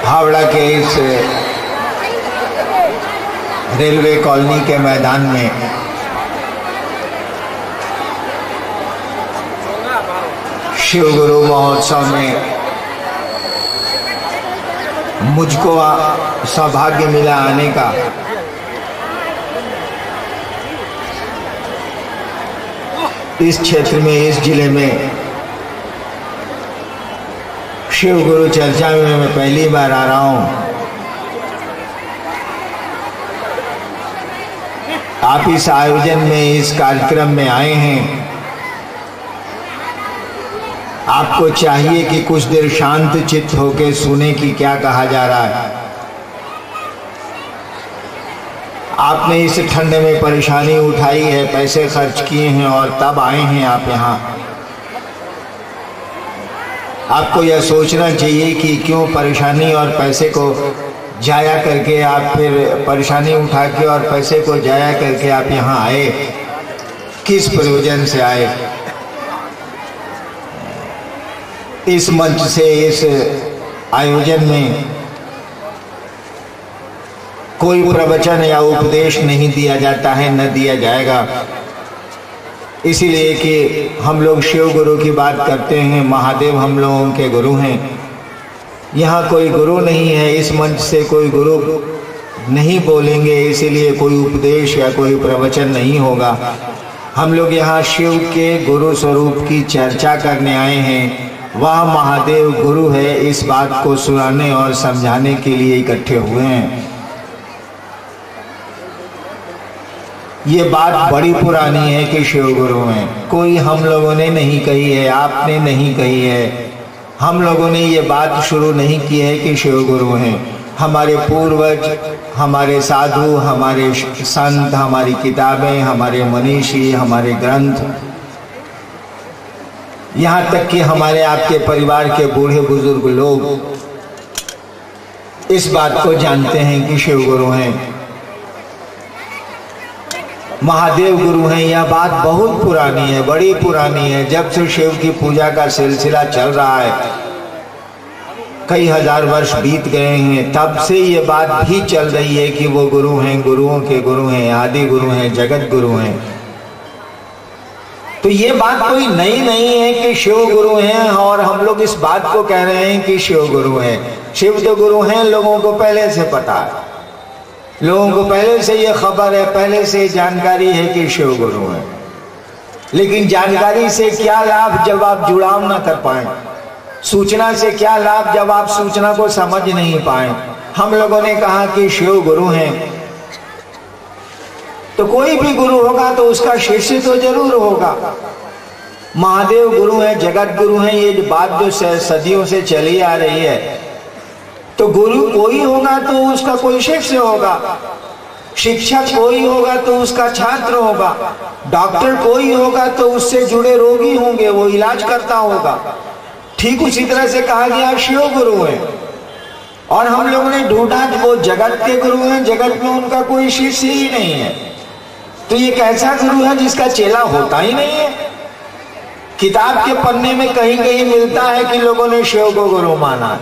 हावड़ा के इस railway colony के मैदान में शिव गुरु महोत्सव में मुझको सौभाग्य मिला आने का। इस क्षेत्र में, इस जिले में शिव गुरु चर्चा में मैं पहली बार आ रहा हूं। आप इस आयोजन में, इस कार्यक्रम में आए हैं। आपको चाहिए कि कुछ देर शांत चित्त होकर सुने कि क्या कहा जा रहा है। आपने इस ठंड में परेशानी उठाई है, पैसे खर्च किए हैं और तब आए हैं आप यहाँ। आपको यह सोचना चाहिए कि क्यों परेशानी और पैसे को जाया करके आप फिर परेशानी उठा के और पैसे को जाया करके आप यहाँ आए, किस प्रयोजन से आए। इस मंच से, इस आयोजन में कोई प्रवचन या उपदेश नहीं दिया जाता है, न दिया जाएगा। इसीलिए कि हम लोग शिव गुरु की बात करते हैं, महादेव हम लोगों के गुरु हैं। यहाँ कोई गुरु नहीं है, इस मंच से कोई गुरु नहीं बोलेंगे, इसीलिए कोई उपदेश या कोई प्रवचन नहीं होगा। हम लोग यहाँ शिव के गुरु स्वरूप की चर्चा करने आए हैं। वह महादेव गुरु है, इस बात को सुनाने और समझाने के लिए इकट्ठे हुए हैं। ये बात बड़ी पुरानी है कि शिव गुरु हैं। कोई हम लोगों ने नहीं कही है, आपने नहीं कही है। हम लोगों ने ये बात शुरू नहीं की है कि शिव गुरु हैं। हमारे पूर्वज, हमारे साधु, हमारे संत, हमारी किताबें, हमारे मनीषी, हमारे ग्रंथ, यहाँ तक कि हमारे आपके परिवार के बूढ़े बुजुर्ग लोग इस बात को जानते हैं कि शिव गुरु हैं, महादेव गुरु हैं। यह बात बहुत पुरानी है, बड़ी पुरानी है। जब से शिव की पूजा का सिलसिला चल रहा है, कई हजार वर्ष बीत गए हैं, तब से ये बात भी चल रही है कि वो गुरु हैं, गुरुओं के गुरु हैं, आदि गुरु हैं, जगत गुरु हैं। तो ये बात कोई नई नहीं है कि शिव गुरु हैं और हम लोग इस बात को कह रहे हैं कि शिव गुरु हैं। शिव तो गुरु हैं, लोगों को पहले से पता है, लोगों को पहले से ये खबर है, पहले से जानकारी है कि शिव गुरु हैं। लेकिन जानकारी से क्या लाभ जब आप जुड़ाव ना कर पाए, सूचना से क्या लाभ जब आप सूचना को समझ नहीं पाए। हम लोगों ने कहा कि शिव गुरु हैं, तो कोई भी गुरु होगा तो उसका शिष्य तो जरूर होगा। महादेव गुरु हैं, जगत गुरु हैं, ये बात जो सदियों से चली आ रही है। तो गुरु कोई होगा तो उसका कोई शिष्य होगा, शिक्षक कोई होगा तो उसका छात्र होगा, डॉक्टर कोई होगा तो उससे जुड़े रोगी होंगे, वो इलाज करता होगा। ठीक उसी तरह से कहा गया शिव गुरु है। और हम लोगों ने ढूंढा वो जगत के गुरु हैं, जगत में उनका कोई शिष्य ही नहीं है। तो ये कैसा गुरु है जिसका चेला होता ही नहीं है। किताब के पन्ने में कहीं कहीं मिलता है कि लोगों ने शिव को गुरु माना।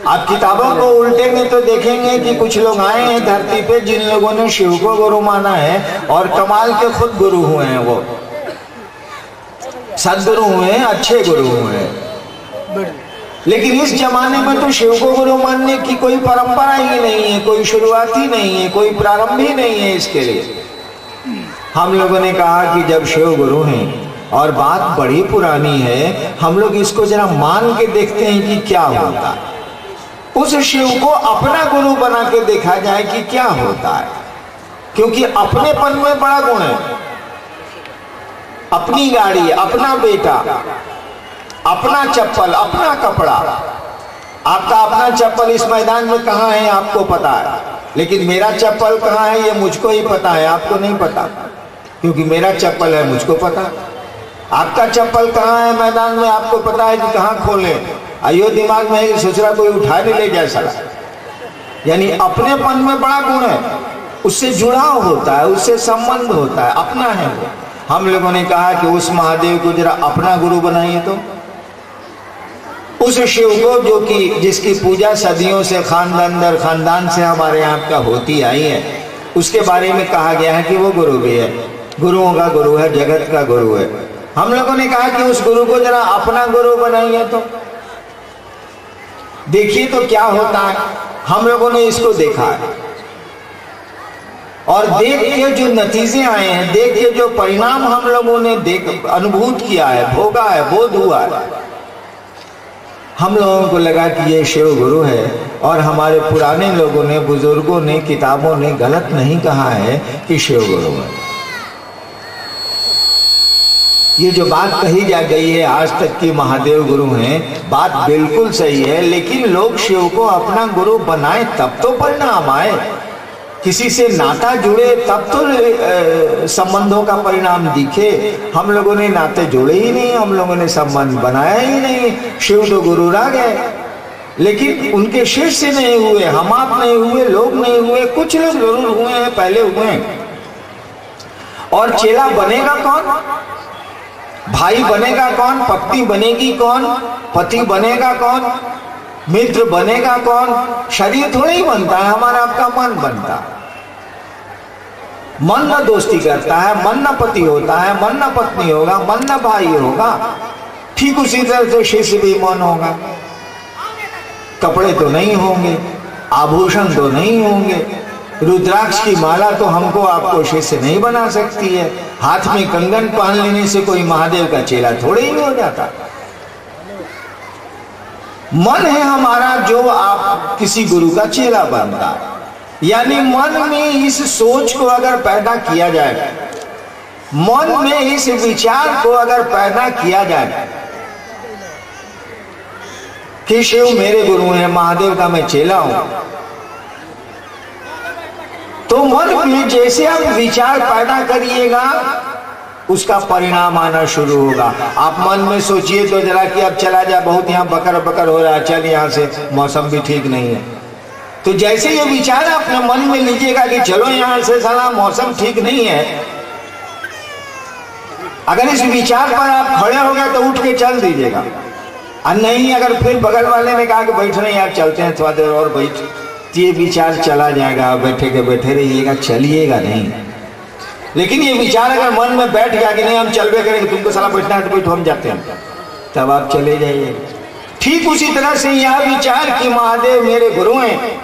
आप किताबों को उल्टेंगे तो देखेंगे कि कुछ लोग आए हैं धरती पे जिन लोगों ने शिव को गुरु माना है और कमाल के खुद गुरु हुए हैं, वो सदगुरु हुए हैं, अच्छे गुरु हुए हैं। लेकिन इस जमाने में तो शिव को गुरु मानने की कोई परंपरा ही नहीं है, कोई शुरुआत ही नहीं है, कोई प्रारंभ ही नहीं है इसके लिए। हम लोगों ने कहा कि जब शिव गुरु हैं और बात बड़ी पुरानी है, हम लोग इसको जरा मान के देखते हैं कि क्या होता है। उस शिव को अपना गुरु बना के देखा जाए कि क्या होता है, क्योंकि अपनेपन में बड़ा गुण है। अपनी गाड़ी, अपना बेटा, अपना चप्पल, अपना कपड़ा। आपका अपना चप्पल इस मैदान में कहाँ है आपको पता है, लेकिन मेरा चप्पल कहाँ है ये मुझको ही पता है, आपको नहीं पता। क्योंकि मेरा चप्पल है, मुझको पता। आपका चप्पल कहाँ है मैदान में, आपको पता है कि कहाँ खोले। आइयो दिमाग में ससुरा कोई उठा नहीं ले जाए साला। यानी अपनेपन में बड़ा गुण है, उससे जुड़ाव होता है, उससे संबंध होता है, अपना है वो। हम लोगों ने कहा कि उस महादेव को जरा अपना गुरु बनाइए, तो उस शिव को जो कि जिसकी पूजा सदियों से खानदान दर खानदान से हमारे यहाँ का होती आई है, उसके बारे में कहा गया है कि वो गुरु भी है, गुरुओं का गुरु है, जगत का गुरु है। हम लोगों ने कहा कि उस गुरु को जरा अपना गुरु बनाइए, तो देखिए तो क्या होता है। हम लोगों ने इसको देखा है और देख के जो नतीजे आए हैं, देख के जो परिणाम हम लोगों ने अनुभूत किया है, भोगा है, बोध हुआ है, हम लोगों को लगा कि ये शिव गुरु है। और हमारे पुराने लोगों ने, बुजुर्गों ने, किताबों ने गलत नहीं कहा है कि शिव गुरु है। ये जो बात कही जा गई है आज तक की महादेव गुरु हैं, बात बिल्कुल सही है, लेकिन लोग शिव को अपना गुरु बनाए तब तो परिणाम आए। किसी से नाता जुड़े तब तो संबंधों का परिणाम दिखे। हम लोगों ने नाते जोड़े ही नहीं, हम लोगों ने संबंध बनाया ही नहीं। शिव तो गुरु रह गए, लेकिन उनके शिष्य नहीं हुए, हम आप नहीं हुए, लोग नहीं हुए, कुछ लोग जरूर हुए हैं, पहले हुए हैं। और चेला बनेगा कौन, भाई बनेगा कौन, पत्नी बनेगी कौन, पति बनेगा कौन, मित्र बनेगा कौन। शरीर थोड़ा ही बनता है, हमारा आपका मन बनता है। मन न दोस्ती करता है, मन न पति होता है, मन न पत्नी होगा, मन न भाई होगा। ठीक उसी तरह से शिष्य भी मन होगा। कपड़े तो नहीं होंगे, आभूषण तो नहीं होंगे, रुद्राक्ष की माला तो हमको आपको शिष्य नहीं बना सकती है। हाथ में कंगन पहन लेने से कोई महादेव का चेला थोड़े ही हो जाता। मन है हमारा जो आप किसी गुरु का चेला बनता है। यानी मन में इस सोच को अगर पैदा किया जाए, मन में इस विचार को अगर पैदा किया जाए कि शिव मेरे गुरु हैं, महादेव का मैं चेला हूं, तो मन में जैसे आप विचार पैदा करिएगा उसका परिणाम आना शुरू होगा। आप मन में सोचिए तो जरा कि अब चला जाए, बहुत यहाँ बकर बकर हो रहा है, चल यहाँ से, मौसम भी ठीक नहीं है। तो जैसे ये विचार अपने मन में लीजिएगा कि चलो यहाँ से, साला मौसम ठीक नहीं है, अगर इस विचार पर आप खड़े हो गए तो उठ के चल दीजिएगा। और नहीं, अगर फिर बगल वाले ने कहा कि बैठ रहे यार, चलते हैं थोड़ा देर और बैठ, ये विचार चला जाएगा, बैठे के बैठे रहिएगा, चलिएगा नहीं। लेकिन ये विचार अगर मन में बैठ गया कि नहीं हम चलवे करेंगे, तुमको साला बैठना है तो बैठो, हम जाते हैं, तब आप चले जाइए। ठीक उसी तरह से यह विचार कि महादेव मेरे गुरु हैं,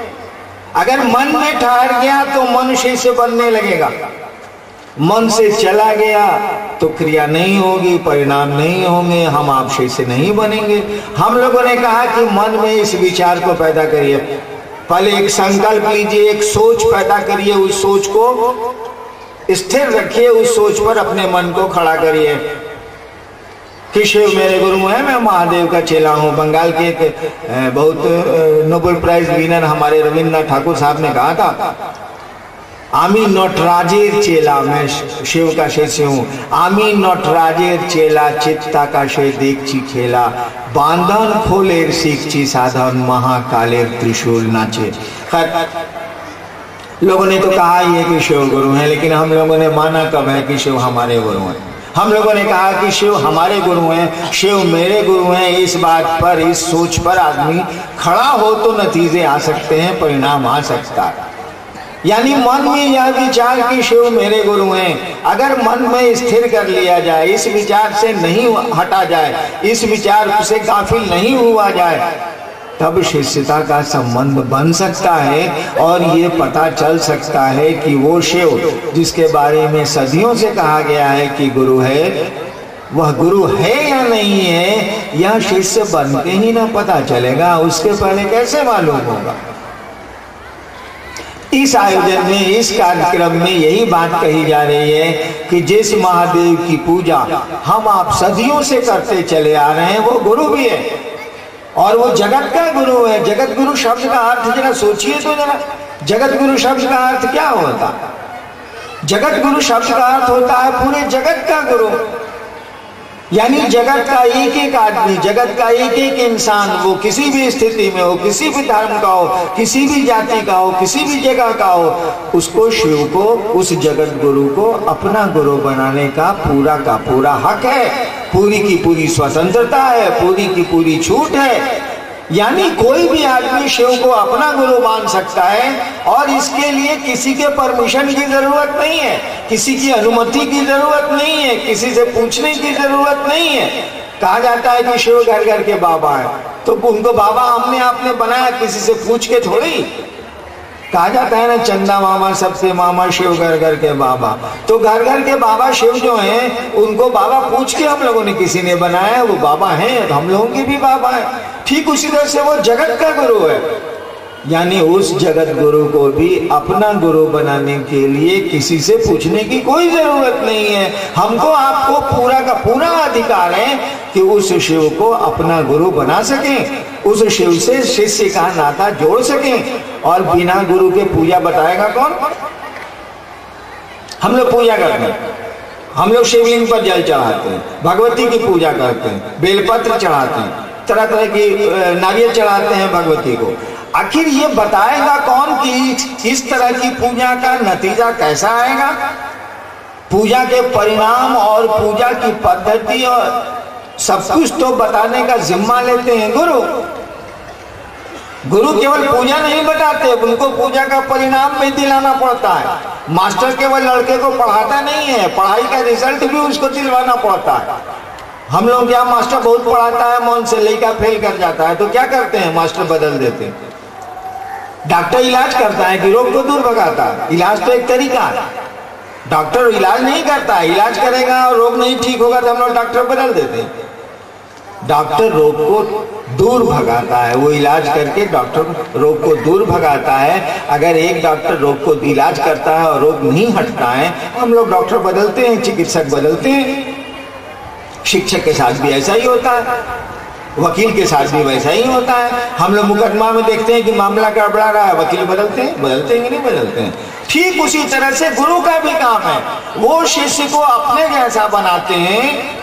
अगर मन में ठहर गया तो मन शिष्य बनने लगेगा। मन से चला गया तो क्रिया नहीं होगी, परिणाम नहीं होंगे, हम आप शिष्य नहीं बनेंगे। हम लोगों ने कहा कि मन में इस विचार को पैदा करिए, पहले एक संकल्प लीजिए, एक सोच पैदा करिए, उस सोच को स्थिर रखिए, उस सोच पर अपने मन को खड़ा करिए कि शिव मेरे गुरु हैं, मैं महादेव का चेला हूँ। बंगाल के एक बहुत नोबेल प्राइज विनर हमारे रविन्द्रनाथ ठाकुर साहब ने कहा था, आमी नटराजेर चेला, मैं शिव का शिष्य हूँ। आमी नटराजेर चेला, चित्ताकाशे देखची खेला, बांधन खोलेर सीखची साधन, महाकालेर त्रिशूल नाचे। लोगों ने तो कहा ही है कि शिव गुरु हैं, लेकिन हम लोगों ने माना कब है कि शिव हमारे गुरु हैं। हम लोगों ने कहा कि शिव हमारे गुरु हैं, शिव मेरे गुरु हैं। इस बात पर, इस सोच पर आदमी खड़ा हो तो नतीजे आ सकते हैं, परिणाम आ सकता है। यानी मन में यह विचार कि शिव मेरे गुरु हैं, अगर मन में स्थिर कर लिया जाए, इस विचार से नहीं हटा जाए, इस विचार से गाफिल नहीं हुआ जाए, तब शिष्यता का संबंध बन सकता है। और ये पता चल सकता है कि वो शिव जिसके बारे में सदियों से कहा गया है कि गुरु है, वह गुरु है या नहीं है, यह शिष्य बन के ही ना पता चलेगा, उसके पहले कैसे मालूम होगा। इस आयोजन में, इस कार्यक्रम में यही बात कही जा रही है कि जिस महादेव की पूजा हम आप सदियों से करते चले आ रहे हैं, वो गुरु भी है और वो जगत का गुरु है। जगत गुरु शब्द का अर्थ जरा सोचिए तो जरा, जगत गुरु शब्द का अर्थ क्या होता? जगत गुरु शब्द का अर्थ होता है पूरे जगत का गुरु, यानी जगत का एक एक आदमी, जगत का एक एक इंसान, वो किसी भी स्थिति में हो, किसी भी धर्म का हो, किसी भी जाति का हो, किसी भी जगह का हो, उसको शिव को, उस जगत गुरु को अपना गुरु बनाने का पूरा हक है, पूरी की पूरी स्वतंत्रता है, पूरी की पूरी छूट है। यानी कोई भी आदमी शिव को अपना गुरु मान सकता है और इसके लिए किसी के परमिशन की जरूरत नहीं है, किसी की अनुमति की जरूरत नहीं है, किसी से पूछने की जरूरत नहीं है। कहा जाता है कि शिव घर घर के बाबा है, तो उनको बाबा हमने आपने बनाया, किसी से पूछ के थोड़ी। कहा जाता है ना, चंदा मामा सबसे मामा, शिव घर घर के बाबा। तो घर घर के बाबा शिव जो हैं, उनको बाबा पूछ के हम लोगों ने किसी ने बनाया, वो बाबा हैं, तो हम लोगों के भी बाबा हैं। ठीक उसी तरह से वो जगत का गुरु है, यानी उस जगत गुरु को भी अपना गुरु बनाने के लिए किसी से पूछने की कोई जरूरत नहीं है। हमको आपको पूरा का पूरा अधिकार है कि उस शिव को अपना गुरु बना सकें, उस शिव से शिष्य का नाता जोड़ सकें। और बिना गुरु के पूजा बताएगा कौन? हम लोग पूजा करते हैं, हम लोग शिवलिंग पर जल चढ़ाते हैं, भगवती की पूजा करते हैं, बेलपत्र चढ़ाते हैं, तरह तरह की नारियल चढ़ाते हैं भगवती को। आखिर ये बताएगा कौन कि इस तरह की पूजा का नतीजा कैसा आएगा? पूजा के परिणाम और पूजा की पद्धति और सब कुछ तो बताने का जिम्मा लेते हैं गुरु। गुरु केवल पूजा नहीं बताते, उनको पूजा का परिणाम भी दिलाना पड़ता है। मास्टर केवल लड़के को पढ़ाता नहीं है, पढ़ाई का रिजल्ट भी उसको दिलवाना पड़ता है। हम लोग क्या, मास्टर बहुत पढ़ाता है, मन से लड़का फेल कर जाता है, तो क्या करते हैं, मास्टर बदल देते हैं। डॉक्टर इलाज करता है कि रोग को दूर भगाता है, इलाज तो एक तरीका है। डॉक्टर इलाज नहीं करता, इलाज करेगा और रोग नहीं ठीक होगा तो हम लोग डॉक्टर बदल देते हैं। डॉक्टर रोग को दूर भगाता है, वो इलाज करके डॉक्टर रोग को दूर भगाता है। अगर एक डॉक्टर रोग को इलाज करता है और रोग नहीं हटता है, हम लोग डॉक्टर बदलते हैं, चिकित्सक बदलते हैं। शिक्षक के साथ भी ऐसा ही होता है, वकील के साथ भी वैसा ही होता है। हम लोग मुकदमा में देखते हैं कि मामला गड़बड़ा रहा है, वकील बदलते हैं कि नहीं बदलते हैं। ठीक उसी तरह से गुरु का भी काम है, वो शिष्य को अपने जैसा बनाते हैं,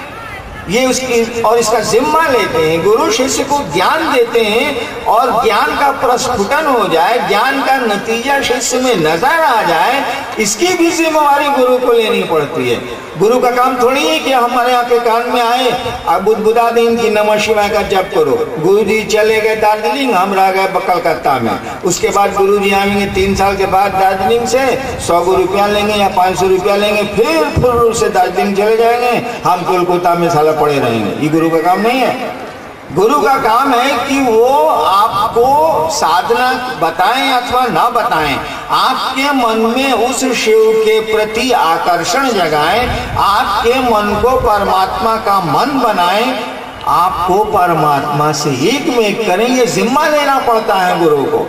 ये उसकी और इसका जिम्मा लेते हैं। गुरु शिष्य को ज्ञान देते हैं और ज्ञान का प्रस्फुटन हो जाए, ज्ञान का नतीजा शिष्य में नजर आ जाए, इसकी भी जिम्मेवारी गुरु को लेनी पड़ती है। गुरु का काम थोड़ी है कि हमारे यहाँ के कान में आए अब बुधबुदा दिन की नमः शिवाय का जप करो। गुरु जी चले गए दार्जिलिंग, हम रह गए कलकत्ता में। उसके बाद गुरु जी आएंगे 3 साल के बाद दार्जिलिंग से, 100 रुपया लेंगे या 500 रुपया लेंगे, फिर से दार्जिलिंग चले जाएंगे, हम कोलकाता में साला पड़े रहेंगे। ये गुरु का काम नहीं है। गुरु का काम है कि वो आपको साधना बताएं अथवा ना बताएं, आपके मन में उस शिव के प्रति आकर्षण जगाएं, आपके मन को परमात्मा का मन बनाएं, आपको परमात्मा से एक में एक करें। ये जिम्मा लेना पड़ता है गुरु को।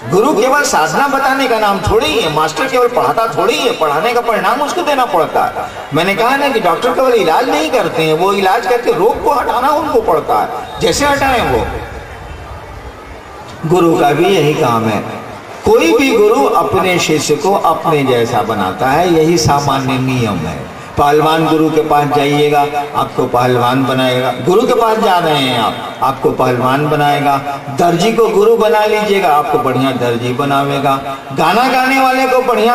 गुरु केवल साधना बताने का नाम थोड़ी है, मास्टर केवल पढ़ाता थोड़ी है, पढ़ाने का परिणाम उसको देना पड़ता है। मैंने कहा ना कि डॉक्टर केवल इलाज नहीं करते हैं, वो इलाज करके रोग को हटाना उनको पड़ता है, जैसे हटाएं वो। गुरु का भी यही काम है। कोई भी गुरु अपने शिष्य को अपने जैसा बनाता है, यही सामान्य नियम है। पहलवान गुरु के पास जाइएगा, आपको पहलवान बनाएगा। गुरु के पास जा रहे हैं आप, आपको पहलवान बनाएगा। दर्जी को गुरु बना लीजिएगा, आपको बढ़िया दर्जी बनावेगा। गाना गाने वाले को बढ़िया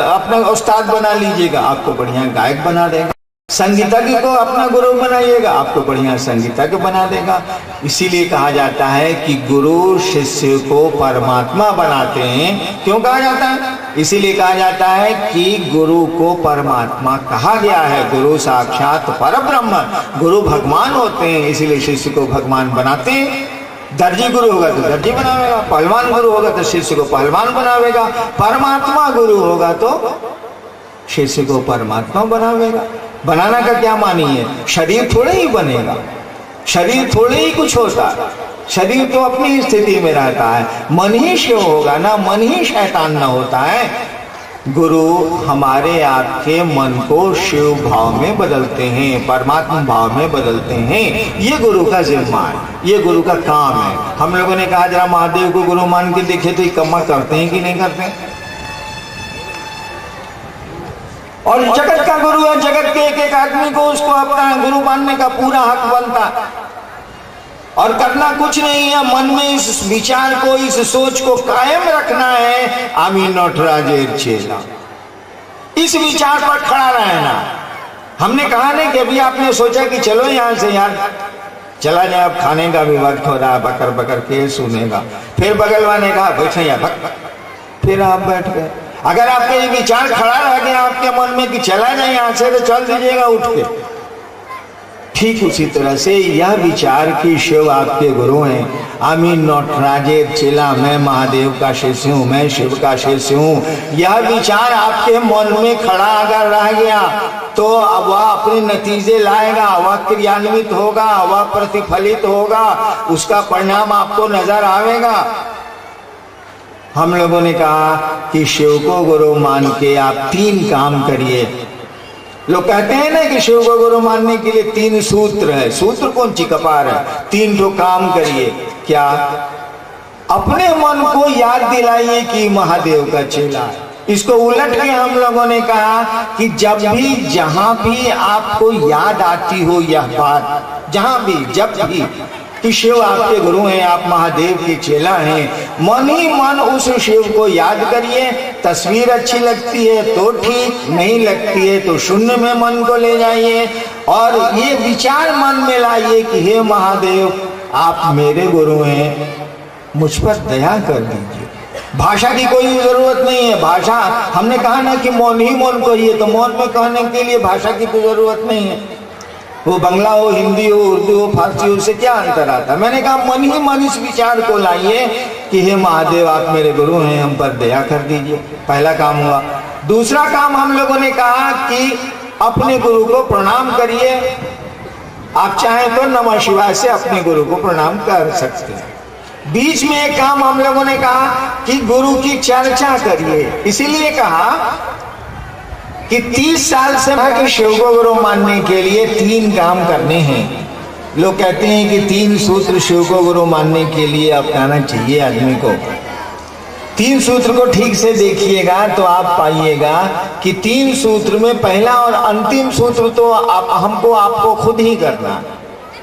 अपना उस्ताद बना लीजिएगा, आपको बढ़िया गायक बना देगा। संगीतज्ञ को अपना गुरु बनाइएगा, आपको बढ़िया संगीतज्ञ बना देगा। इसीलिए कहा जाता है कि गुरु शिष्य को परमात्मा बनाते हैं। क्यों कहा जाता है? इसीलिए कहा जाता है कि गुरु को परमात्मा कहा गया है। गुरु साक्षात परब्रह्म, गुरु भगवान होते हैं, इसीलिए शिष्य को भगवान बनाते हैं। दर्जी गुरु होगा तो दर्जी बनावेगा, पहलवान गुरु होगा तो शिष्य को पहलवान बनावेगा, परमात्मा गुरु होगा तो शिष्य को परमात्मा बनावेगा। बनाना का क्या मानी है? शरीर थोड़े ही बनेगा, शरीर थोड़े ही कुछ होता है, शरीर तो अपनी स्थिति में रहता है। मन ही शिव होगा ना, मन ही शैतान ना होता है। गुरु हमारे आपके मन को शिव भाव में बदलते हैं, परमात्मा भाव में बदलते हैं। ये गुरु का जिम्मा है, ये गुरु का काम है। हम लोगों ने कहा जरा महादेव को गुरु मान के देखे तो ये कम्मा करते हैं कि नहीं करते हैं? और जगत का गुरु है, जगत के एक एक आदमी को उसको अपना गुरु मानने का पूरा हक बनता, और करना कुछ नहीं है, मन में इस विचार को, इस सोच को कायम रखना है, आमी नटराजेर चेला, इस विचार पर खड़ा रहना। हमने कहा नहीं कि अभी आपने सोचा कि चलो यहां से यार चला जाए, अब खाने का भी वक्त हो रहा है, बकर बकर के सुनेगा, फिर बगल वाले कहा बैठे या फिर आप बैठ गए। अगर आपका ये विचार खड़ा रह गया आपके मन में कि चला जाए यहां से, तो चल दीजिएगा उठ के। ठीक उसी तरह से यह विचार कि शिव आपके गुरु हैं, आमी नटराजेर चेला, मैं महादेव का शिष्य हूं, मैं शिव का शिष्य हूं, यह विचार आपके मन में खड़ा अगर रह गया तो वह अपने नतीजे लाएगा, वह क्रियान्वित होगा, वह प्रतिफलित होगा, उसका परिणाम आपको नजर आएगा। हम लोगों ने कहा कि शिव को गुरु मान के आप 3 काम करिए। लोग कहते हैं ना कि शिव को गुरु मानने के लिए 3 सूत्र है, सूत्र कौन ची कपार है, 3 ठो काम करिए। क्या? अपने मन को याद दिलाइए कि महादेव का चेला है। इसको उलट के हम लोगों ने कहा कि जब भी जहां भी आपको याद आती हो यह बात, जहां भी जब भी कि शिव आपके गुरु हैं, आप महादेव के चेला हैं, मन ही मन उस शिव को याद करिए। तस्वीर अच्छी लगती है तो ठीक, नहीं लगती है तो शून्य में मन को ले जाइए और ये विचार मन में लाइए कि हे महादेव आप मेरे गुरु हैं, मुझ पर दया कर दीजिए। भाषा की कोई जरूरत नहीं है। भाषा हमने कहा ना कि मौन ही मौन कहिए, तो मौन में कहने के लिए भाषा की कोई जरूरत नहीं है। वो बंगला हो, हिंदी हो, उर्दू हो, फारसी हो, उससे क्या अंतर आता है। मैंने कहा मन ही मन इस विचार को लाइए कि हे महादेव आप मेरे गुरु हैं, हम पर दया कर दीजिए। पहला काम हुआ। दूसरा काम हम लोगों ने कहा कि अपने गुरु को प्रणाम करिए। आप चाहें तो नमः शिवाय से अपने गुरु को प्रणाम कर सकते हैं। बीच में एक काम हम लोगों ने कहा कि गुरु की चर्चा करिए। इसीलिए कहा कि 30 साल से मैं शिव को गुरु मानने के लिए 3 काम करने हैं। लोग कहते हैं कि 3 सूत्र शिव को गुरु मानने के लिए अपनाना चाहिए आदमी को। 3 सूत्र को ठीक से देखिएगा तो आप पाइएगा कि 3 सूत्र में पहला और अंतिम सूत्र तो हमको आपको खुद ही करना।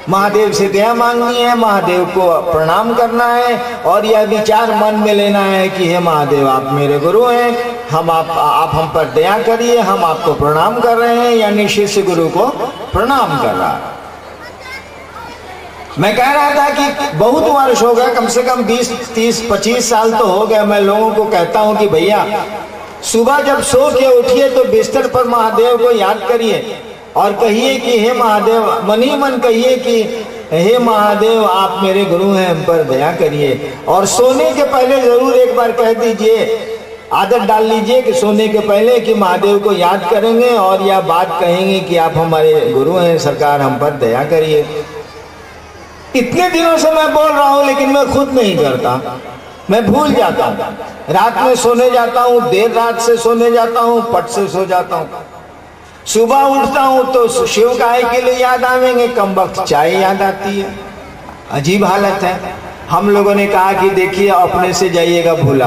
महादेव से दया मांगनी है, महादेव को प्रणाम करना है और यह विचार मन में लेना है कि हे महादेव आप मेरे गुरु हैं, आप हम पर दया करिए, हम आपको प्रणाम कर रहे हैं, यानी शिष्य गुरु को प्रणाम कर रहा है। मैं कह रहा था कि बहुत वर्ष हो गए, कम से कम 20, 30, 25 साल तो हो गए। मैं लोगों को कहता हूं कि भैया सुबह जब सो के उठिए तो बिस्तर पर महादेव को याद करिए और कहिए कि हे महादेव, मन ही मन कहिए कि हे महादेव आप मेरे गुरु हैं, हम पर दया करिए। और सोने के पहले जरूर एक बार कह दीजिए, आदत डाल लीजिए कि सोने के पहले कि महादेव को याद करेंगे और यह बात कहेंगे कि आप हमारे गुरु हैं, सरकार हम पर दया करिए। इतने दिनों से मैं बोल रहा हूं लेकिन मैं खुद नहीं करता, मैं भूल जाता हूं। रात में सोने जाता हूं, देर रात से सोने जाता हूं, पट से सो जाता हूं। सुबह उठता हूं तो शिव काय के लिए याद आवेंगे, कम वक्त चाय याद आती है। अजीब हालत है। हम लोगों ने कहा कि देखिए अपने से जाइएगा भूला।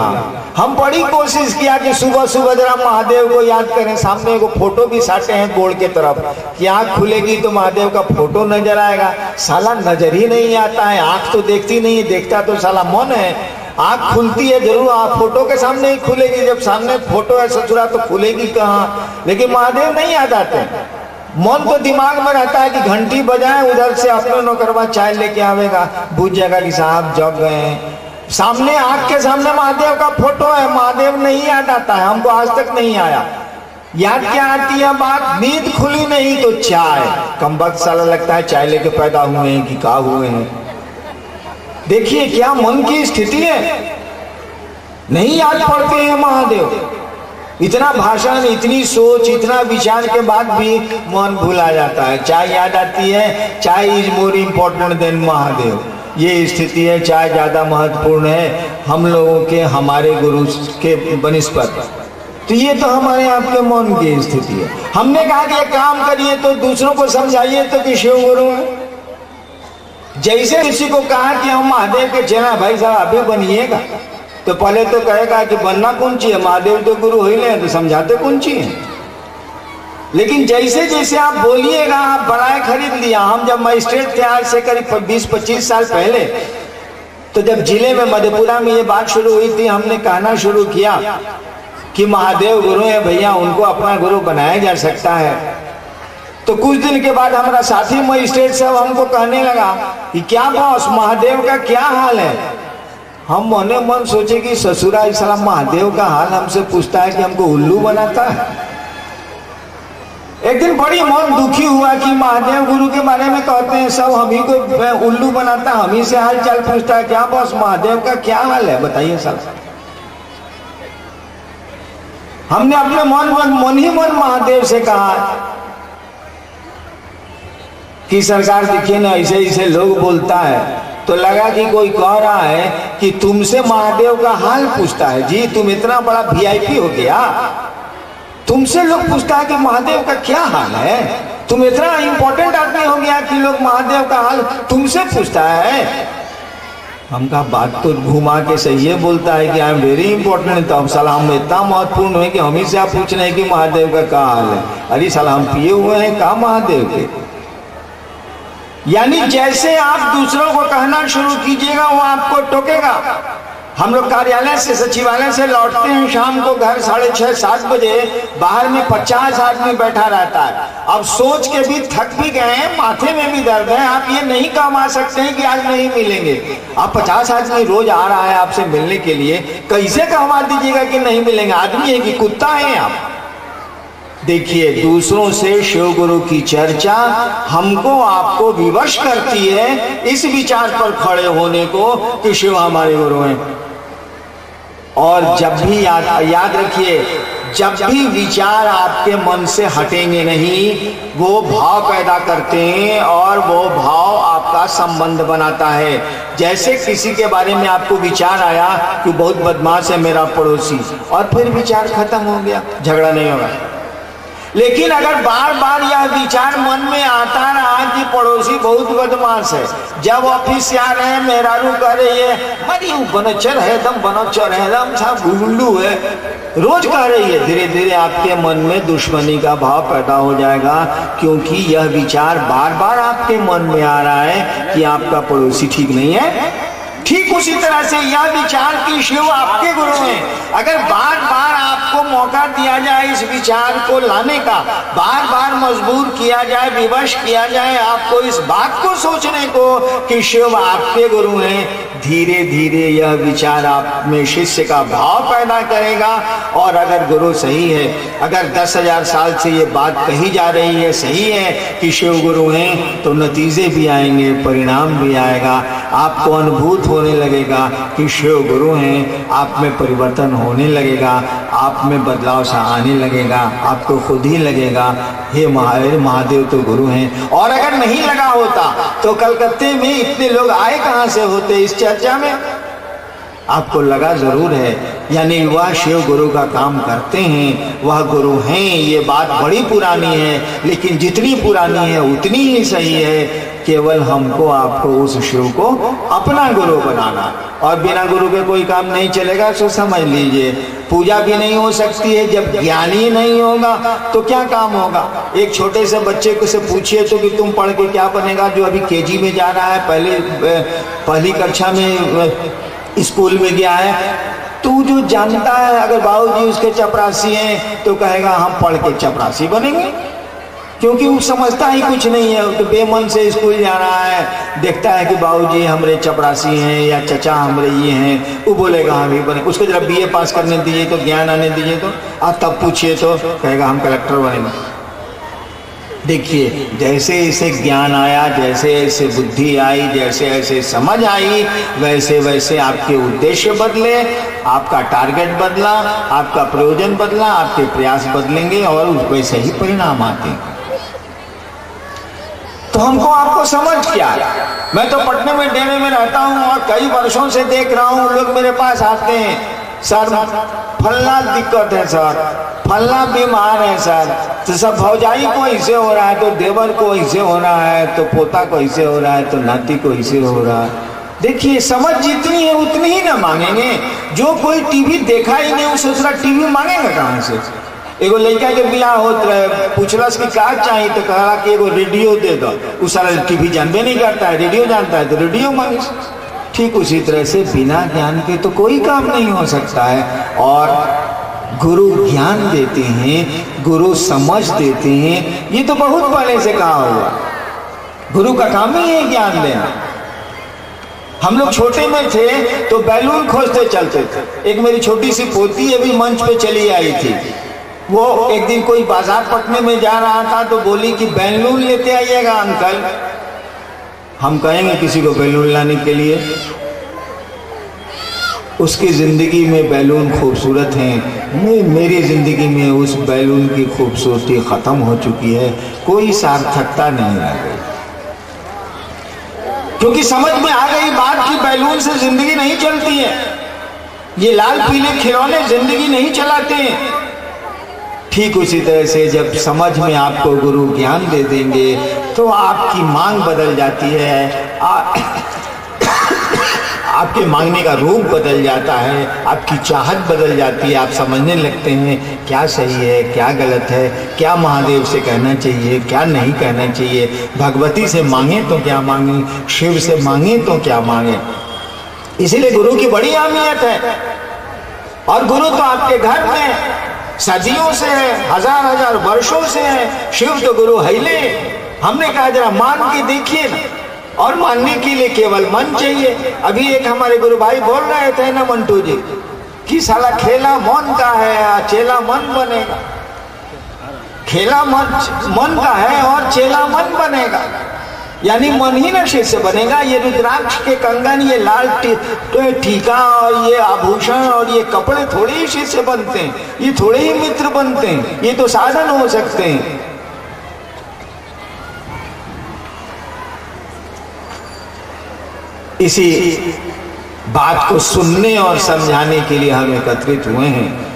हम बड़ी कोशिश किया कि सुबह सुबह जरा महादेव को याद करें। सामने को फोटो भी साटे हैं बोर्ड के तरफ कि आंख खुलेगी तो महादेव का फोटो नजर आएगा। साला नजर ही नहीं आता है, आंख तो देखती नहीं है, देखता तो साला मन है। आंख खुलती है जरूर, आप फोटो के सामने ही खुलेगी, जब सामने फोटो है ससुरा तो खुलेगी कहाँ। लेकिन महादेव नहीं याद आते। मन तो दिमाग में रहता है कि घंटी बजाए, उधर से अपने नौकरवा चाय लेके आवेगा, बुझ जाएगा कि साहब जग गए हैं। सामने आंख के सामने महादेव का फोटो है, महादेव नहीं याद आता है, हमको आज तक नहीं आया। याद क्या आती है बात, नींद खुली नहीं तो चाय। कम वक्त साला लगता है चाय लेके पैदा हुए हैं कि क्या हुए हैं। देखिए क्या मन की स्थिति है, नहीं याद पड़ते हैं महादेव। इतना भाषण, इतनी सोच, इतना विचार के बाद भी मन भूला जाता है। चाय याद आती है, चाय is more important then Mahadev. ये स्थिति है, चाय ज्यादा महत्वपूर्ण है हम लोगों के, हमारे गुरु के बनिस्पत। तो ये तो हमारे आपके मन की स्थिति है। हमने कहा कि काम करिए तो दूसरों को समझाइए तो कि शिव गुरु है। जैसे किसी को कहा कि हम महादेव के चेला, भाई साहब अभी बनिएगा, तो पहले तो कहेगा कि बनना कौन चाहिए, महादेव तो गुरु ही ले, तो समझाते कौन चाहिए। लेकिन जैसे जैसे आप बोलिएगा, आप बड़ाई खरीद लिया। हम जब मजिस्ट्रेट थे आज से करीब 20-25 साल पहले, तो जब जिले में मधेपुरा में ये बात शुरू हुई थी, हमने कहना शुरू किया कि महादेव गुरु है भैया, उनको अपना गुरु बनाया जा सकता है। तो कुछ दिन के बाद हमारा साथी मजिस्ट्रेट साहब हमको कहने लगा कि क्या बॉस, महादेव का क्या हाल है। हम मने मन सोचे कि ससुरा इस्लाम महादेव का हाल हमसे पूछता है कि हमको उल्लू बनाता है। एक दिन बड़ी मन दुखी हुआ कि महादेव गुरु के बारे में कहते हैं सब हम ही को उल्लू बनाता, हम ही से हाल चाल पूछता है। क्या बॉस, महादेव का क्या हाल है बताइए साहब। हमने अपने मन ही मन महादेव से कहा कि सरकार देखिए ना, ऐसे ऐसे लोग बोलता है। तो लगा कि कोई कह रहा है कि तुमसे महादेव का हाल पूछता है। जी, तुम इतना बड़ा VIP हो गया, तुमसे लोग पूछता है कि महादेव का क्या हाल है। तुम इतना इंपॉर्टेंट आदमी हो गया कि लोग महादेव का हाल तुमसे पूछता है। हम कहा बात तो घुमा के सही है, बोलता है कि आई एम वेरी इंपॉर्टेंट। तो हम साला हम इतना महत्वपूर्ण है कि हम ही से आप पूछ रहे हैं कि महादेव का क्या हाल है। अरे साला हम पिए हुए हैं कहा महादेव के। यानी जैसे आप दूसरों को कहना शुरू कीजिएगा वो आपको टोकेगा। हम लोग कार्यालय से, सचिवालय से लौटते हैं शाम को घर 6:30-7 बजे, बाहर में 50 आदमी बैठा रहता है। अब सोच के भी थक भी गए हैं, माथे में भी दर्द है। आप ये नहीं कमा सकते हैं कि आज नहीं मिलेंगे। आप 50 आदमी रोज आ रहा है आपसे मिलने के लिए, कैसे कहवा दीजिएगा कि नहीं मिलेंगे। आदमी है कि कुत्ता है आप। देखिए, दूसरों से शिव गुरु की चर्चा हमको आपको विवश करती है इस विचार पर खड़े होने को कि शिव हमारे गुरु हैं। और जब भी याद रखिए, जब भी विचार आपके मन से हटेंगे नहीं, वो भाव पैदा करते हैं और वो भाव आपका संबंध बनाता है। जैसे किसी के बारे में आपको विचार आया कि बहुत बदमाश है मेरा पड़ोसी, और फिर विचार खत्म हो गया, झगड़ा नहीं होगा। लेकिन अगर बार बार यह विचार मन में आता रहा कि पड़ोसी बहुत बदमाश है, जब ऑफिस से आ रहे हैं मेहरारू कह रही है मरी बनचर है, दम बनचर है, दम साहब गुल्लू है, रोज कह रही है, धीरे धीरे आपके मन में दुश्मनी का भाव पैदा हो जाएगा। क्योंकि यह विचार बार बार आपके मन में आ रहा है कि आपका पड़ोसी ठीक नहीं है। ठीक उसी तरह से यह विचार कि शिव आपके गुरु हैं, अगर बार बार आपको मौका दिया जाए इस विचार को लाने का, बार बार मजबूर किया जाए, विवश किया जाए आपको इस बात को सोचने को कि शिव आपके गुरु हैं, धीरे धीरे यह विचार आप में शिष्य का भाव पैदा करेगा। और अगर गुरु सही है, अगर 10,000 साल से ये बात कही जा रही है सही है कि शिव गुरु हैं, तो नतीजे भी आएंगे, परिणाम भी आएगा। आपको अनुभूत होने लगेगा कि शिव गुरु हैं, आप में परिवर्तन होने लगेगा, आप में बदलाव सा आने लगेगा। आपको खुद ही लगेगा हे महादेव तो गुरु हैं। और अगर नहीं लगा होता तो कलकत्ते में इतने लोग आए कहाँ से होते इस चर्चा में। आपको लगा जरूर है, यानी वह शिव गुरु का काम करते हैं, वह गुरु हैं। ये बात बड़ी पुरानी है, लेकिन जितनी पुरानी है उतनी ही सही है। केवल हमको आपको उस शिव को अपना गुरु बनाना, और बिना गुरु के कोई काम नहीं चलेगा। सो समझ लीजिए, पूजा भी नहीं हो सकती है। जब ज्ञानी नहीं होगा तो क्या काम होगा। एक छोटे से बच्चे को से पूछिए तो कि तुम पढ़ के क्या बनेगा, जो अभी KG में जा रहा है, पहली कक्षा में स्कूल में गया है, तो जो जानता है अगर बाबूजी उसके चपरासी हैं तो कहेगा हम पढ़ के चपरासी बनेंगे, क्योंकि वो समझता ही कुछ नहीं है। तो बेमन से स्कूल जा रहा है, देखता है कि बाबूजी हमरे चपरासी हैं या चचा हमरे ये हैं, वो बोलेगा हम ही बने। उसको जरा BA पास करने दीजिए तो, ज्ञान आने दीजिए तो, आप तब पूछिए तो कहेगा हम कलेक्टर बनेंगे। देखिए, जैसे ऐसे ज्ञान आया, जैसे ऐसे बुद्धि आई, जैसे ऐसे समझ आई, वैसे वैसे आपके उद्देश्य बदले, आपका टारगेट बदला, आपका प्रयोजन बदला, आपके प्रयास बदलेंगे और वैसे ही परिणाम आते हैं। तो हमको आपको समझ क्या है। मैं तो पटना में डेरे में रहता हूँ और कई वर्षों से देख रहा हूँ, लोग मेरे पास आते हैं, सर फलना दिक्कत है, सर फलना बीमार है सर, तो सब भौजाई को ऐसे हो रहा है, तो देवर को ऐसे हो रहा है, तो पोता को ऐसे हो रहा है, तो नाती को ऐसे हो रहा है। देखिए, समझ जितनी है उतनी ही ना मांगेंगे। जो कोई टीवी देखा ही नहीं उसे दूसरा टीवी मांगेगा कहाँ से। एगो लड़का के बियाह होत रहे, पूछलस कि का चाहिए तो कहा कि एगो रेडियो दे दो। उ सारा टीवी जानबे नहीं करता है, रेडियो जानता है तो रेडियो मांगे। ठीक उसी तरह से बिना ज्ञान के तो कोई काम नहीं हो सकता है। और गुरु ज्ञान देते हैं, गुरु समझ देते हैं, ये तो बहुत पहले से कहा हुआ। गुरु का काम ही है ज्ञान देना। हम लोग छोटे में थे तो बैलून खोजते चलते थे। एक मेरी छोटी सी पोती अभी मंच पे चली आई थी। वो एक दिन कोई बाजार पटने में जा रहा था तो बोली कि बैलून लेते आइएगा अंकल। हम कहेंगे किसी को बैलून लाने के लिए? उसकी जिंदगी में बैलून खूबसूरत हैं, मेरी जिंदगी में उस बैलून की खूबसूरती खत्म हो चुकी है, कोई सार्थकता नहीं रह गई। क्योंकि समझ में आ गई बात कि बैलून से जिंदगी नहीं चलती है, ये लाल पीले खिलौने जिंदगी नहीं चलाते हैं। ठीक उसी तरह से जब समझ में आपको गुरु ज्ञान दे देंगे तो आपकी मांग बदल जाती है, आपके मांगने का रूप बदल जाता है, आपकी चाहत बदल जाती है। आप समझने लगते हैं क्या सही है, क्या गलत है, क्या महादेव से कहना चाहिए, क्या नहीं कहना चाहिए, भगवती से मांगे तो क्या मांगे, शिव से मांगे तो क्या मांगे। इसीलिए गुरु की बड़ी अहमियत है। और गुरु तो आपके घर में सदियों से है, हजार हजार वर्षों से है। शिव तो गुरु है ले। हमने कहा जरा मान के देखिए ना, और मानने के लिए केवल मन चाहिए। अभी एक हमारे गुरु भाई बोल रहे थे ना मंटू जी कि साला खेला मन का है, चेला मन बनेगा। खेला मन का है और चेला मन बनेगा, यानी मन ही नशे से बनेगा। ये रुद्राक्ष के कंगन, ये लाल टीका और ये आभूषण और ये कपड़े थोड़े ही इसी से बनते हैं, ये थोड़े ही मित्र बनते हैं, ये तो साधन हो सकते हैं। इसी बात को सुनने और समझाने के लिए हम एकत्रित हुए हैं।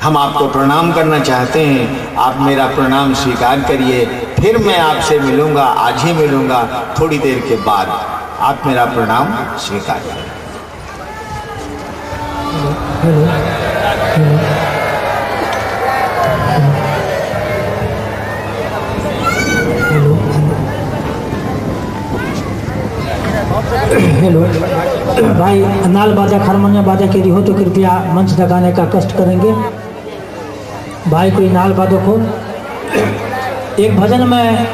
हम आपको प्रणाम करना चाहते हैं, आप मेरा प्रणाम स्वीकार करिए। फिर मैं आपसे मिलूंगा, आज ही मिलूंगा, थोड़ी देर के बाद। आप मेरा प्रणाम स्वीकार करें। हेलो भाई, नाल बाजा हारमोनियम बाजा के लिए हो तो कृपया मंच लगाने का कष्ट करेंगे। भाई कोई नाल वादक हो। एक भजन में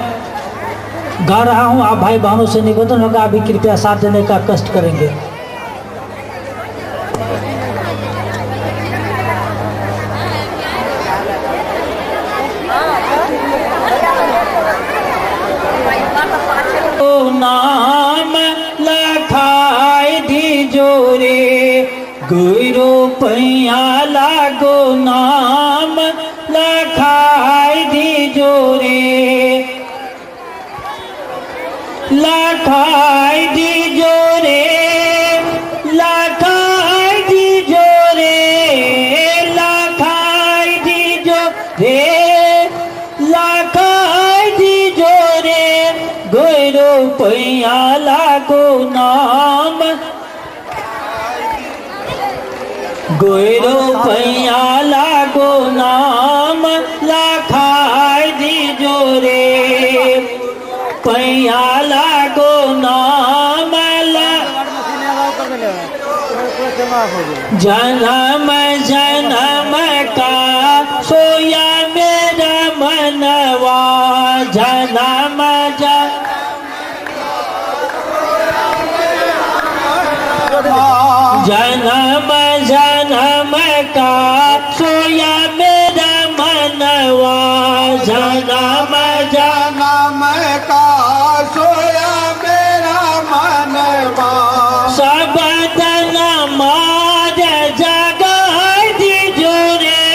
गा रहा हूँ, आप भाई बहनों से निवेदन होगा अभी कृपया साथ देने का कष्ट करेंगे। नाम लखाई दीजो रे गुरु पैया लागो, नाम लखाई दीजो रे, लखाई दीजो रे, लखाई दीजो रे, लखाई दीजो रे, लखाई दीजो रे गुरु पैया लागो नाम, गुरु पैया लागो नाम, लखाई दीजो रे पैया लागो नाम। जन्म जन्म का सोया मेरा मनवा, जन्म जन्म जन्म का सोया मेरा मनवा, जन्म जन्म का सोया मेरा मनवा। सब तन मार जगाई दीजो रे,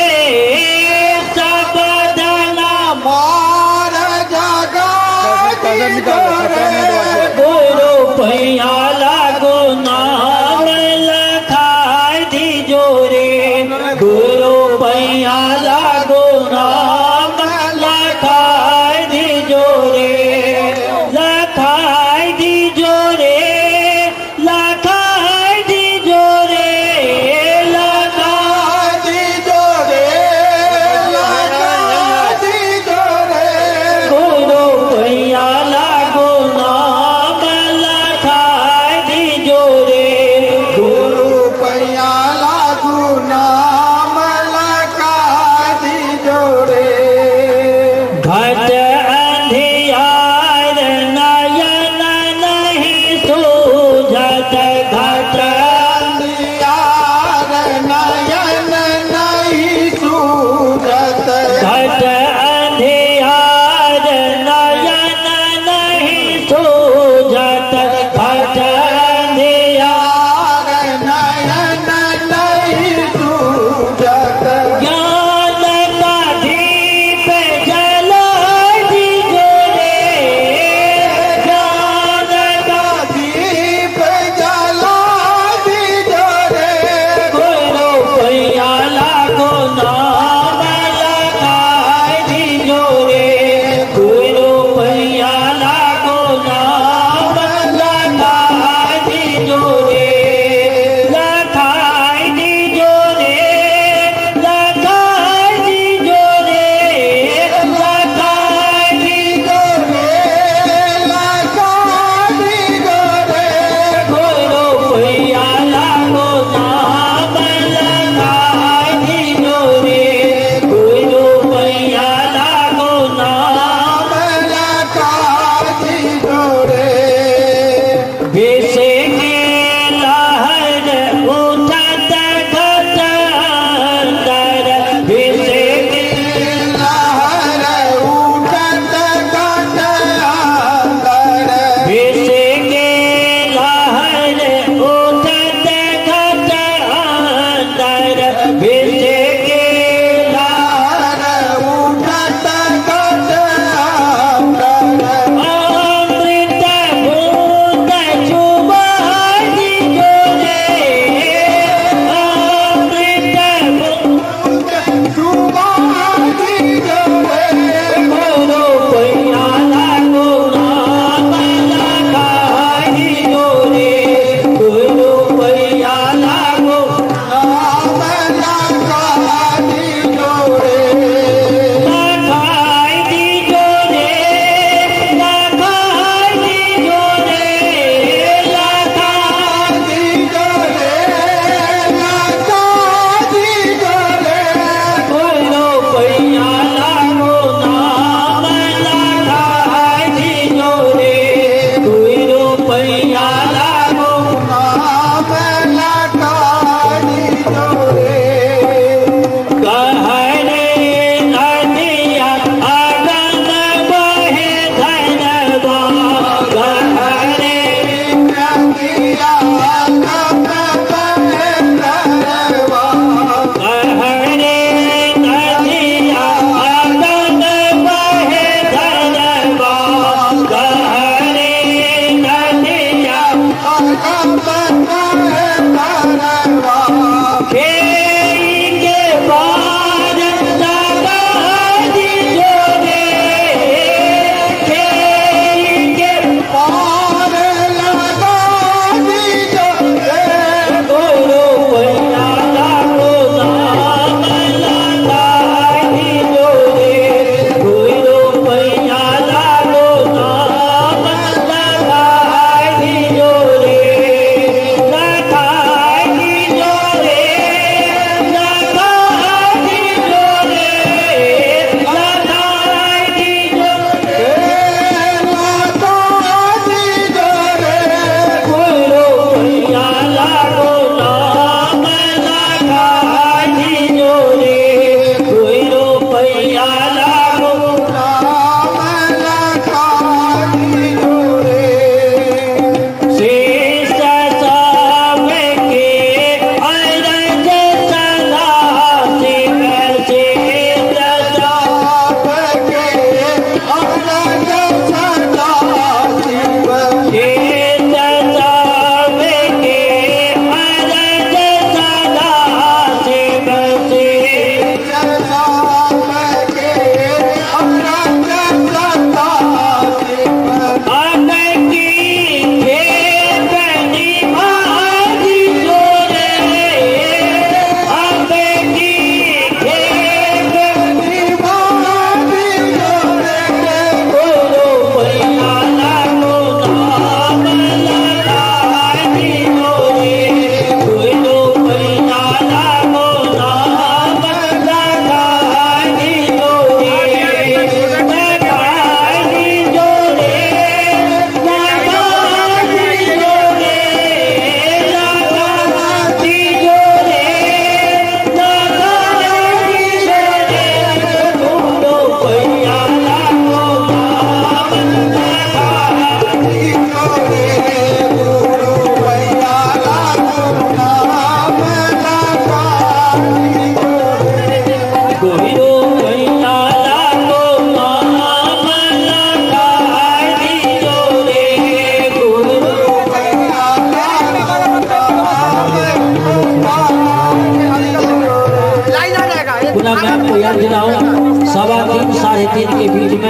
सब तन मार जगाई दीजो रे गुरु पैया लागो नाम, लखाई दीजो रे गुरु पैया लागो नाम, लखाई दीजो रे, लखाई दीजो रे, लखाई दीजो रे, लखाई दीजो रे, लखाई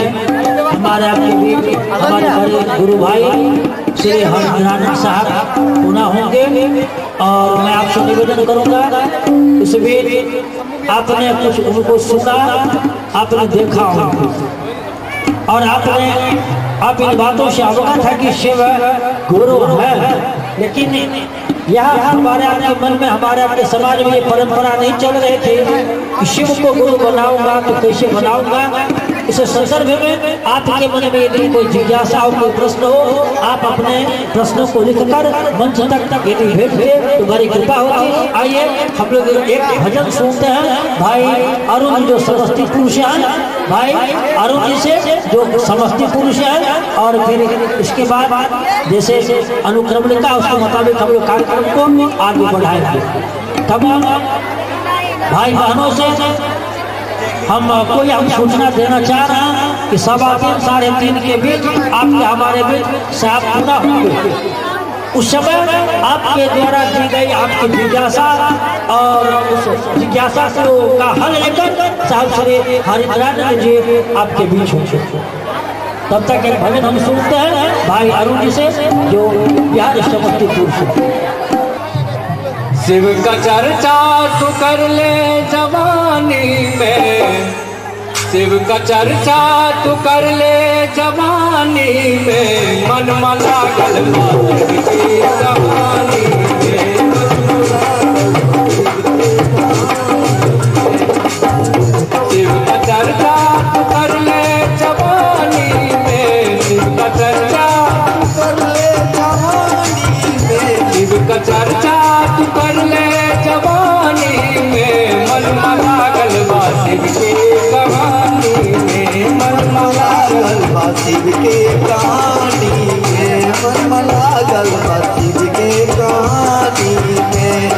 में हमारे आपके बीच हमारे बड़े गुरु भाई श्री हरिनारायण साहब पुनः होंगे। और मैं आपसे निवेदन करूंगा, इस बीच आपने कुछ उनको सुना, आपने देखा उनको, और आप इन बातों से अवगत है कि शिव गुरु है, लेकिन यह हमारे आपके मन में, हमारे आपके समाज में ये परंपरा नहीं चल रही थी कि शिव को गुरु बनाऊंगा तो कैसे बनाऊंगा। इस संदर्भ में आपके मन में यदि कोई जिज्ञासा हो, कोई प्रश्न हो, आप अपने प्रश्नों को लिखकर मंच तक यदि भेज दे तो बड़ी कृपा होगी। आइए हम लोग एक भजन सुनते हैं भाई अरुण जो समस्तीपुर से हैं, भाई अरुण जी से जो समस्तीपुर से हैं, और फिर इसके बाद जैसे अनुक्रमणिका उसके मुताबिक हम लोग कार्यक्रम को आगे बढ़ाएंगे। तमाम भाई बहनों से हम सूचना देना चाह रहे हैं कि 3:15 साढ़े 3 के बीच आपके हमारे बीच साहब पूरा होंगे। उस समय आपके द्वारा दी गई आपकी जिज्ञासा और उस जिज्ञासा का हल लेकर साहब श्री हरिनारायण जी आपके बीच होंगे। तब तक एक भजन हम सुनते हैं भाई अरुण जी से जो बिहार समस्तीपुर से। शिव का चर्चा तू कर ले जवानी में, शिव का चर्चा तू कर ले जवानी में, मन मला गलबात की जवानी में, शिव का चर्चा तू कर ले जवानी में, शिव का चर्चा तू कर ले जवानी में, शिव का चर्चा तू कर ले जवानी में, मन मला गलबा शिव के कहानी में, मन मला गलबा शिव के कहानी में, मन मला गलबा शिव के कहानी में।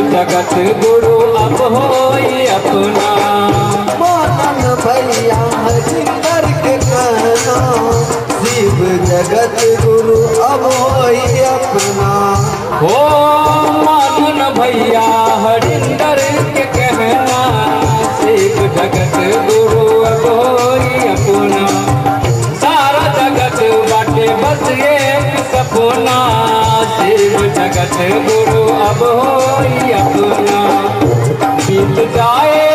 जगत गुरु अब होई अपना, मानन भैया हरिंदर के कहना, शिव जगत गुरु अब होई अपना। हो मानन भैया हरिंदर के कहना, शिव जगत गुरु अब होई अपना, सारा जगत बाटे बस एक सपना, शिव जगत गुरु अब होई अपना। बीत जाए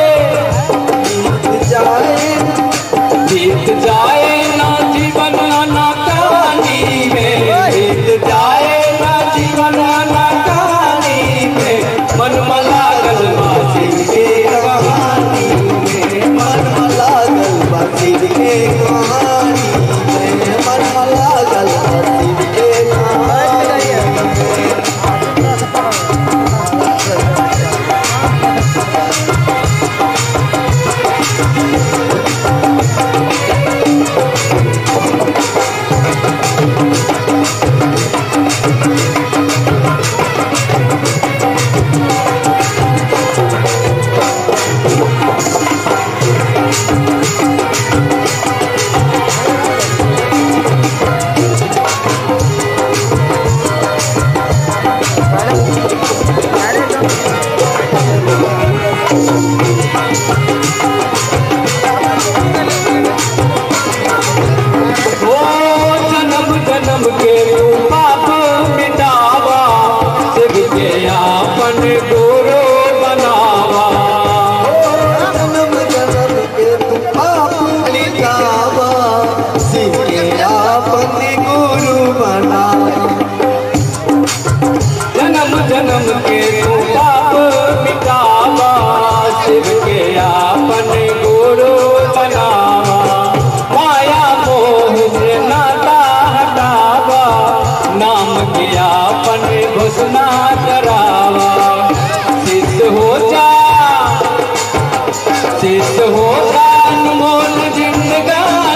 बीत जाए ना जीवन ना कहानी में, बीत जाए ना जीवन ना कहानी में, मन मला गलबा शिव के कहानी में, मन मला गलबा शिव के कहानी में, मन मला गलबा शिव के कहानी में। शिष्य हो अनमोल जिंदगानी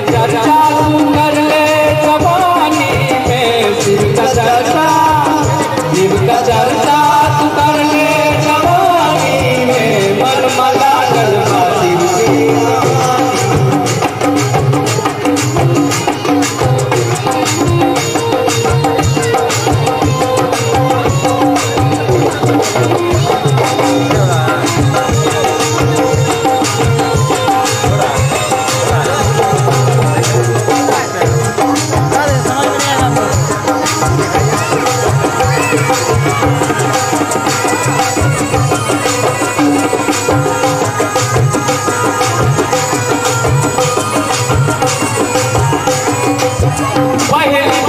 का चर्चा तू कर ले जवानी में, शिव का चर्चा, शिव का चर्चा तू कर ले जवानी में, मन मला गलबा शिव की पहली